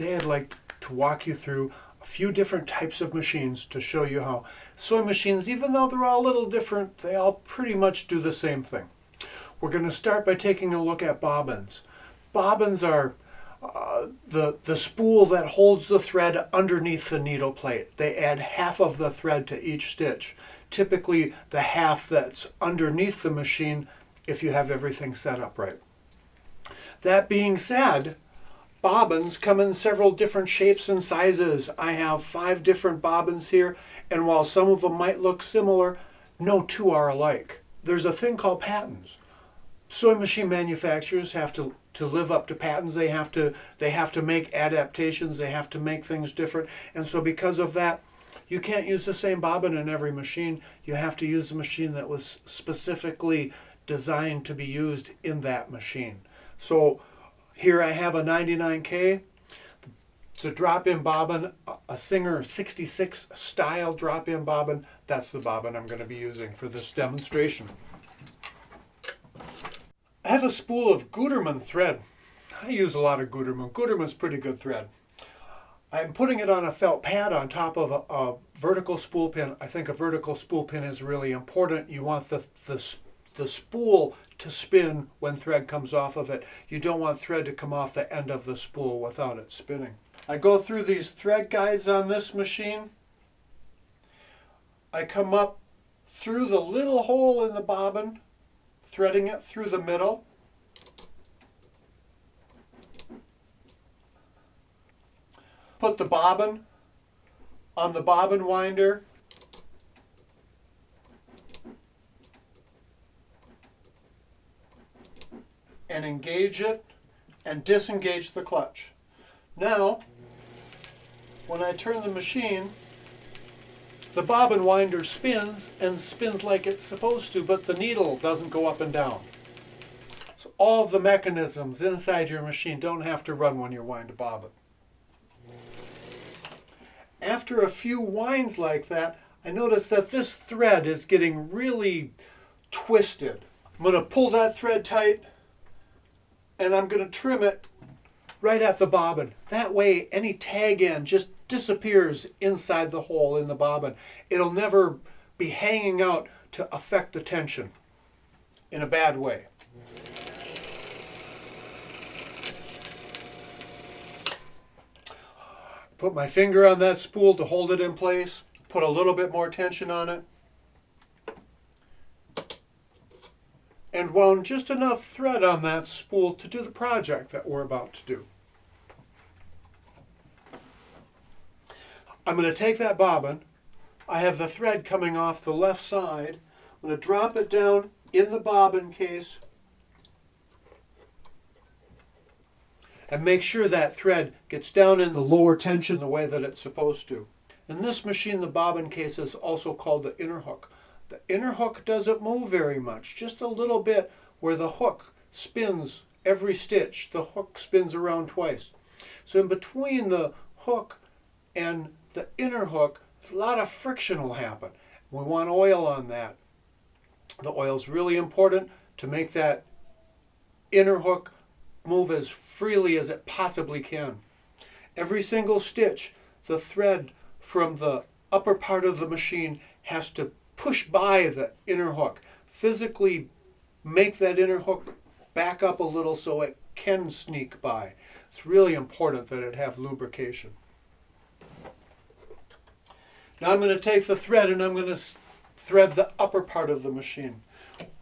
Today I'd like to walk you through a few different types of machines to show you how sewing machines, even though they're all a little different, they all pretty much do the same thing. We're going to start by taking a look at bobbins. Bobbins are the spool that holds the thread underneath the needle plate. They add half of the thread to each stitch. Typically the half that's underneath the machine if you have everything set up right. That being said, bobbins come in several different shapes and sizes. I have 5 different bobbins here, and while some of them might look similar, no two are alike. There's a thing called patents. Sewing machine manufacturers have to live up to patents. They have to make adaptations. They have to make things different. And so because of that, you can't use the same bobbin in every machine. You have to use a machine that was specifically designed to be used in that machine. So here I have a 99K. It's a drop-in bobbin, a Singer 66 style drop-in bobbin. That's the bobbin I'm going to be using for this demonstration. I have a spool of Gutermann thread. I use a lot of Gutermann. Gutermann's pretty good thread. I'm putting it on a felt pad on top of a vertical spool pin. I think a vertical spool pin is really important. You want the spool to spin when thread comes off of it. You don't want thread to come off the end of the spool without it spinning. I go through these thread guides on this machine. I come up through the little hole in the bobbin, threading it through the middle. Put the bobbin on the bobbin winder. And engage it and disengage the clutch. Now, when I turn the machine, the bobbin winder spins and spins like it's supposed to, but the needle doesn't go up and down. So all of the mechanisms inside your machine don't have to run when you wind a bobbin. After a few winds like that, I notice that this thread is getting really twisted. I'm going to pull that thread tight and I'm going to trim it right at the bobbin. That way any tag end just disappears inside the hole in the bobbin. It'll never be hanging out to affect the tension in a bad way. Put my finger on that spool to hold it in place, put a little bit more tension on it, and wound just enough thread on that spool to do the project that we're about to do. I'm going to take that bobbin. I have the thread coming off the left side. I'm going to drop it down in the bobbin case and make sure that thread gets down in the lower tension the way that it's supposed to. In this machine, the bobbin case is also called the inner hook. The inner hook doesn't move very much, just a little bit where the hook spins every stitch. The hook spins around twice. So in between the hook and the inner hook, a lot of friction will happen. We want oil on that. The oil is really important to make that inner hook move as freely as it possibly can. Every single stitch, the thread from the upper part of the machine has to push by the inner hook. Physically make that inner hook back up a little so it can sneak by. It's really important that it have lubrication. Now I'm going to take the thread and I'm going to thread the upper part of the machine.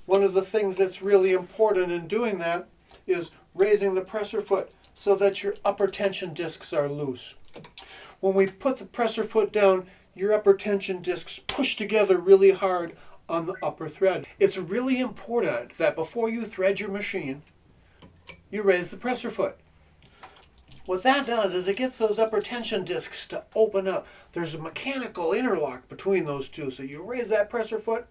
One of the things that's really important in doing that is raising the presser foot so that your upper tension discs are loose. When we put the presser foot down, your upper tension discs push together really hard on the upper thread. It's really important that before you thread your machine, you raise the presser foot. What that does is it gets those upper tension discs to open up. There's a mechanical interlock between those two. So you raise that presser foot,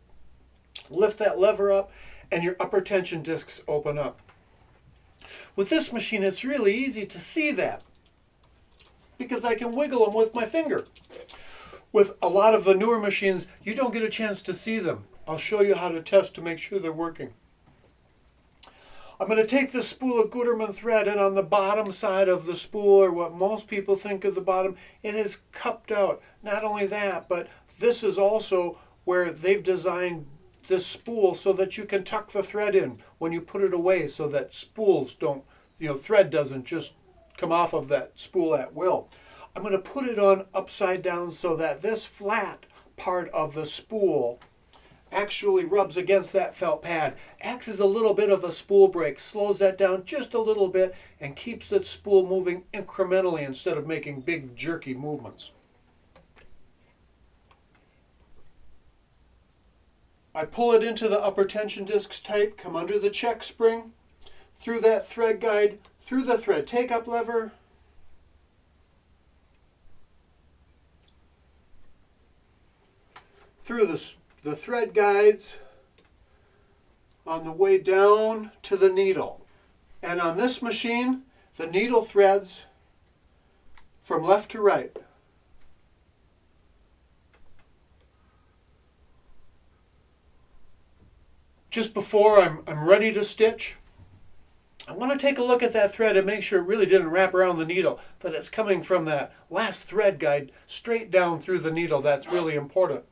lift that lever up, and your upper tension discs open up. With this machine, it's really easy to see that because I can wiggle them with my finger. With a lot of the newer machines, you don't get a chance to see them. I'll show you how to test to make sure they're working. I'm going to take this spool of Gutermann thread, and on the bottom side of the spool, or what most people think of the bottom, it is cupped out. Not only that, but this is also where they've designed this spool so that you can tuck the thread in when you put it away, so that spools don't, thread doesn't just come off of that spool at will. I'm going to put it on upside down so that this flat part of the spool actually rubs against that felt pad, acts as a little bit of a spool brake, slows that down just a little bit, and keeps that spool moving incrementally instead of making big jerky movements. I pull it into the upper tension discs tight, come under the check spring, through that thread guide, through the thread take-up lever, through the thread guides on the way down to the needle. And on this machine, the needle threads from left to right. Just before I'm ready to stitch, I want to take a look at that thread and make sure it really didn't wrap around the needle, that it's coming from that last thread guide straight down through the needle. That's really important.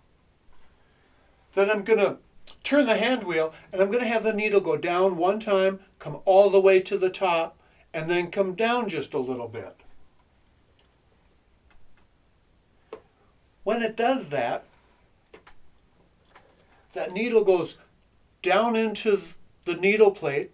Then I'm going to turn the hand wheel, and I'm going to have the needle go down one time, come all the way to the top, and then come down just a little bit. When it does that, that needle goes down into the needle plate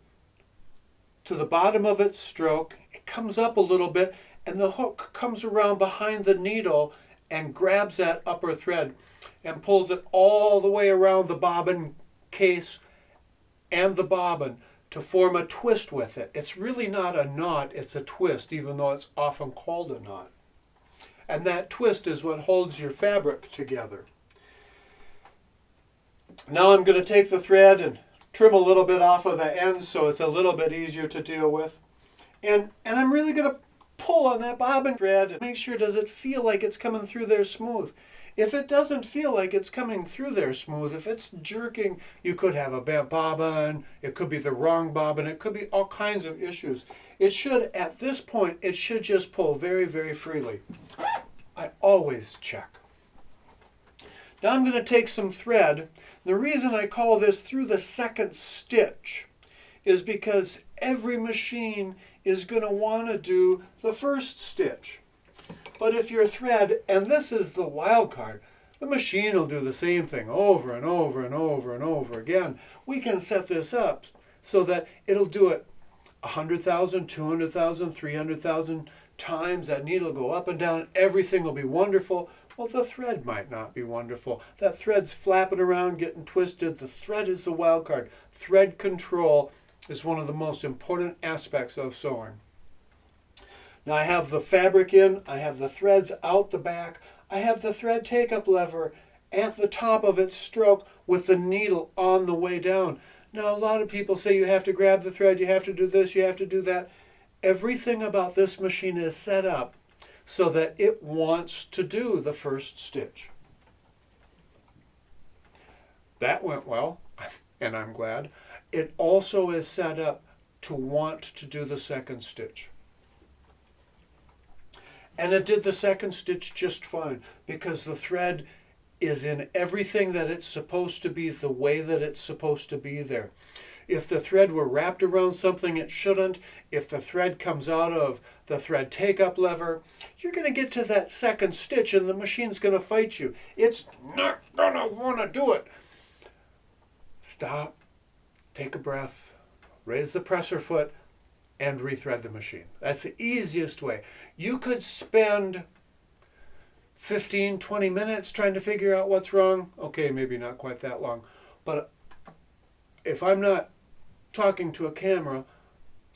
to the bottom of its stroke. It comes up a little bit, and the hook comes around behind the needle and grabs that upper thread and pulls it all the way around the bobbin case and the bobbin to form a twist with it. It's really not a knot, it's a twist, even though it's often called a knot. And that twist is what holds your fabric together. Now I'm going to take the thread and trim a little bit off of the ends so it's a little bit easier to deal with. And I'm really going to pull on that bobbin thread and make sure, does it feel like it's coming through there smooth? If it doesn't feel like it's coming through there smooth, if it's jerking, you could have a bent bobbin, it could be the wrong bobbin, it could be all kinds of issues. It should, at this point, it should just pull very, very freely. I always check. Now I'm going to take some thread. The reason I call this through the second stitch is because every machine is going to want to do the first stitch. But if your thread, and this is the wild card, the machine will do the same thing over and over and over and over again. We can set this up so that it'll do it 100,000, 200,000, 300,000 times. That needle will go up and down. Everything will be wonderful. Well, the thread might not be wonderful. That thread's flapping around, getting twisted. The thread is the wild card. Thread control is one of the most important aspects of sewing. Now I have the fabric in, I have the threads out the back, I have the thread take-up lever at the top of its stroke with the needle on the way down. Now a lot of people say you have to grab the thread, you have to do this, you have to do that. Everything about this machine is set up so that it wants to do the first stitch. That went well, and I'm glad. It also is set up to want to do the second stitch. And it did the second stitch just fine because the thread is in everything that it's supposed to be, the way that it's supposed to be there. If the thread were wrapped around something it shouldn't, if the thread comes out of the thread take-up lever, you're going to get to that second stitch and the machine's going to fight you. It's not going to want to do it. Stop, take a breath, raise the presser foot, and rethread the machine. That's the easiest way. You could spend 15, 20 minutes trying to figure out what's wrong. Okay, maybe not quite that long. But if I'm not talking to a camera,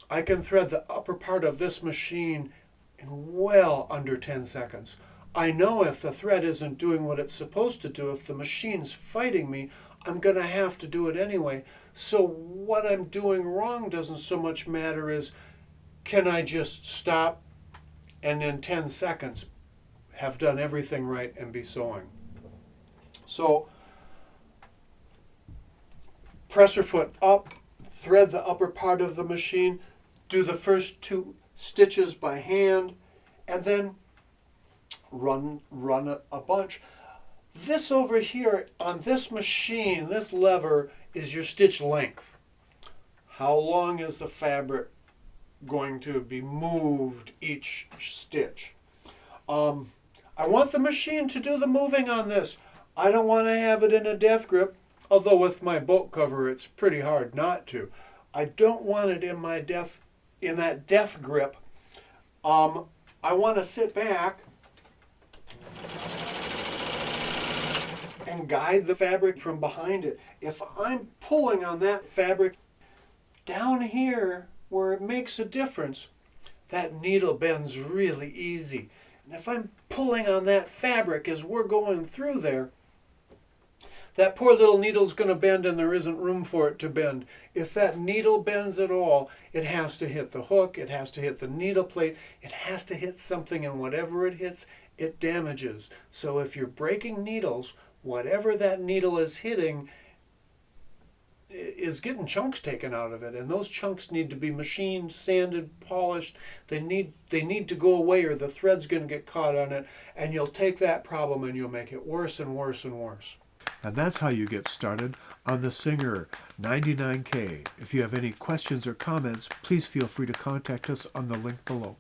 I can thread the upper part of this machine in well under 10 seconds. I know if the thread isn't doing what it's supposed to do, if the machine's fighting me, I'm going to have to do it anyway. So what I'm doing wrong doesn't so much matter as, can I just stop and in 10 seconds have done everything right and be sewing? So presser foot up, thread the upper part of the machine, do the first 2 stitches by hand, and then run a bunch. This over here on this machine, this lever, is your stitch length. How long is the fabric going to be moved each stitch? I want the machine to do the moving on this. I don't want to have it in a death grip, although with my boat cover it's pretty hard not to. I don't want it in that death grip. I want to sit back and guide the fabric from behind it. If I'm pulling on that fabric down here where it makes a difference, that needle bends really easy. And if I'm pulling on that fabric as we're going through there, that poor little needle's going to bend and there isn't room for it to bend. If that needle bends at all, it has to hit the hook, it has to hit the needle plate, it has to hit something, and whatever it hits, it damages. So if you're breaking needles, whatever that needle is hitting is getting chunks taken out of it, and those chunks need to be machined, sanded, polished. They need to go away or the thread's going to get caught on it, and you'll take that problem and you'll make it worse and worse and worse. And that's how you get started on the Singer 99K. If you have any questions or comments, please feel free to contact us on the link below.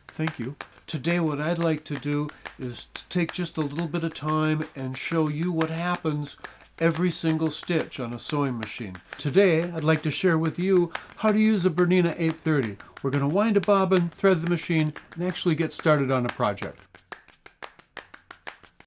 Thank you. Today what I'd like to do is to take just a little bit of time and show you what happens every single stitch on a sewing machine. Today I'd like to share with you how to use a Bernina 830. We're going to wind a bobbin, thread the machine, and actually get started on a project.